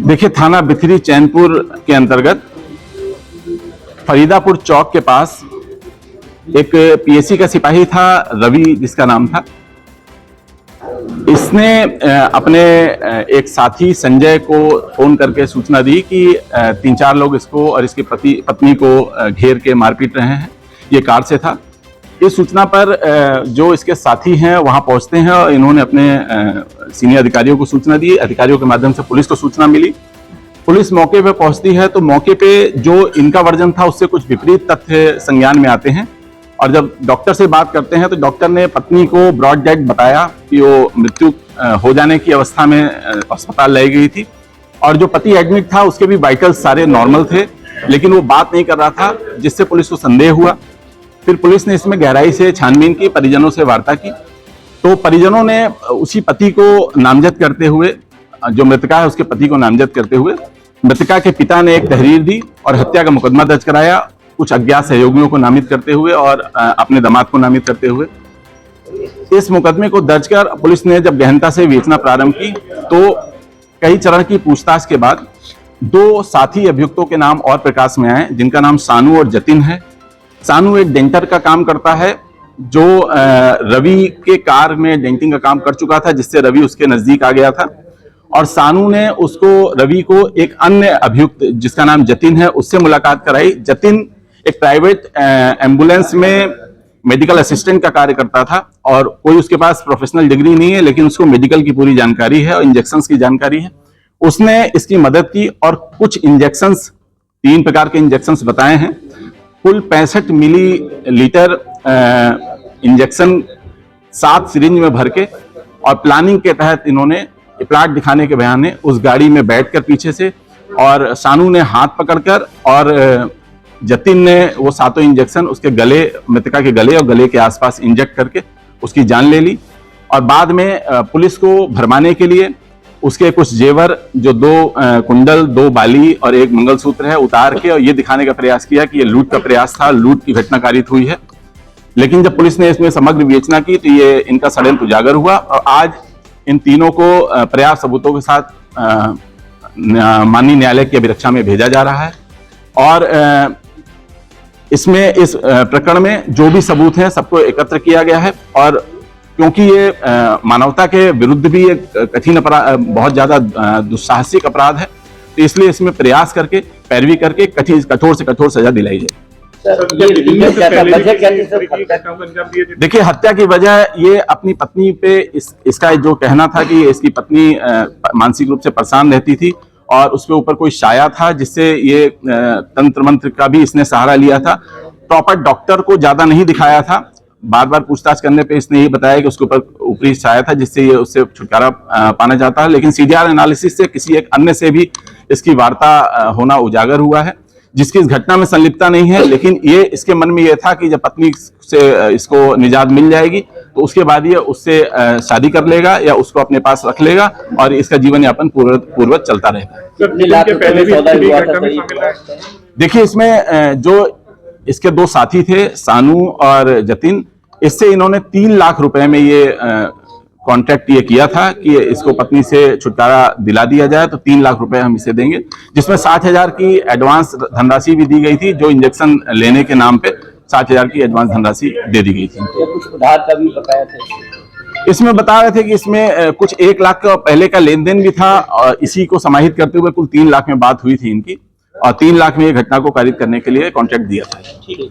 देखिए, थाना बिथरी चैनपुर के अंतर्गत फरीदापुर चौक के पास एक पीएससी का सिपाही था, रवि जिसका नाम था। इसने अपने एक साथी संजय को फोन करके सूचना दी कि 3-4 लोग इसको और इसकी पत्नी को घेर के मारपीट रहे हैं। ये कार से था। इस सूचना पर जो इसके साथी हैं वहां पहुंचते हैं और इन्होंने अपने सीनियर अधिकारियों को सूचना दी। अधिकारियों के माध्यम से पुलिस को सूचना मिली। पुलिस मौके पे पहुंचती है तो मौके पे जो इनका वर्जन था उससे कुछ विपरीत तथ्य संज्ञान में आते हैं। और जब डॉक्टर से बात करते हैं तो डॉक्टर ने पत्नी को ब्रॉड डेड बताया कि वो मृत्यु हो जाने की अवस्था में अस्पताल लाई गई थी। और जो पति एडमिट था उसके भी वाइटल्स सारे नॉर्मल थे, लेकिन वो बात नहीं कर रहा था, जिससे पुलिस को संदेह हुआ। फिर पुलिस ने इसमें गहराई से छानबीन की, परिजनों से वार्ता की। तो परिजनों ने उसी पति को नामजद करते हुए, जो मृतका है उसके पति को नामजद करते हुए, मृतका के पिता ने एक तहरीर दी और हत्या का मुकदमा दर्ज कराया, कुछ अज्ञात सहयोगियों को नामित करते हुए और अपने दामाद को नामित करते हुए। इस मुकदमे को दर्ज कर पुलिस ने जब गहनता से विवेचना प्रारंभ की तो कई चरण की पूछताछ के बाद 2 साथी अभियुक्तों के नाम और प्रकाश में आए, जिनका नाम सानू और जतिन है। सानू एक डेंटर का काम करता है, जो रवि के कार में डेंटिंग का काम कर चुका था, जिससे रवि उसके नजदीक आ गया था। और सानू ने रवि को एक अन्य अभियुक्त जिसका नाम जतिन है उससे मुलाकात कराई। जतिन एक प्राइवेट एम्बुलेंस में मेडिकल असिस्टेंट का कार्य करता था और कोई उसके पास प्रोफेशनल डिग्री नहीं है, लेकिन उसको मेडिकल की पूरी जानकारी है और इंजेक्शंस की जानकारी है। उसने इसकी मदद की और कुछ इंजेक्शंस, 3 प्रकार के इंजेक्शंस बताए हैं। कुल 65 मिलीलीटर इंजेक्शन 7 सिरिंज में भर के और प्लानिंग के तहत इन्होंने प्लाट दिखाने के बहाने उस गाड़ी में बैठकर पीछे से, और सानू ने हाथ पकड़कर और जतिन ने वो 7 इंजेक्शन उसके गले, मृतका के गले और गले के आसपास इंजेक्ट करके उसकी जान ले ली। और बाद में पुलिस को भरमाने के लिए उसके कुछ जेवर, जो 2 कुंडल, 2 बाली और 1 मंगलसूत्र है, उतार के और ये दिखाने का प्रयास किया कि ये लूट का प्रयास था, लूट की घटना कारित हुई है। लेकिन जब पुलिस ने इसमें समग्र विवेचना की तो ये इनका षड्यंत्र उजागर हुआ और आज इन तीनों को पर्याप्त सबूतों के साथ माननीय न्यायालय की अभिरक्षा में भेजा जा रहा है। और इसमें इस प्रकरण में जो भी सबूत हैं सबको एकत्र किया गया है। और क्योंकि ये मानवता के विरुद्ध भी एक कठिन अपराध, बहुत ज्यादा दुस्साहसिक अपराध है, तो इसलिए इसमें प्रयास करके, पैरवी करके कठोर से कठोर सजा दिलाई जाए। देखिए, हत्या की वजह ये अपनी पत्नी पे इसका जो कहना था कि इसकी पत्नी मानसिक रूप से परेशान रहती थी और उसके ऊपर कोई साया था, जिससे ये तंत्र मंत्र का भी इसने सहारा लिया था। प्रॉपर डॉक्टर को ज्यादा नहीं दिखाया था। बार बार पूछताछ करने पे इसने ये बताया कि उसके ऊपर ऊपरी साया था, जिससे ये उससे छुटकारा पाना चाहता है। लेकिन सीडीआर एनालिसिस से किसी एक अन्य से भी इसकी वार्ता होना उजागर हुआ है, जिसकी इस घटना में संलिप्तता नहीं है। लेकिन ये इसके मन में ये था कि जब पत्नी से इसको निजात मिल जाएगी तो उसके बाद ये उससे शादी कर लेगा या उसको अपने पास रख लेगा और इसका जीवन यापन पूर्ववत चलता रहेगा। देखिए, इसमें जो इसके 2 साथी थे, सानू और जतिन, इससे इन्होंने 3 लाख रुपए में ये कॉन्ट्रैक्ट ये किया था कि इसको पत्नी से छुटकारा दिला दिया जाए, तो 3 लाख रुपए हम इसे देंगे, जिसमें 60,000 की एडवांस धनराशि भी दी गई थी। जो इंजेक्शन लेने के नाम पे 60,000 की एडवांस धनराशि दे दी गई थी। कुछ उधार का भी बताया था इसमें बता रहे थे कि इसमें कुछ 1 लाख का पहले का लेन देन भी था और इसी को समाहित करते हुए कुल 3 लाख में बात हुई थी इनकी, और 3 लाख में ये घटना को कारित करने के लिए कॉन्ट्रैक्ट दिया था। ठीक है।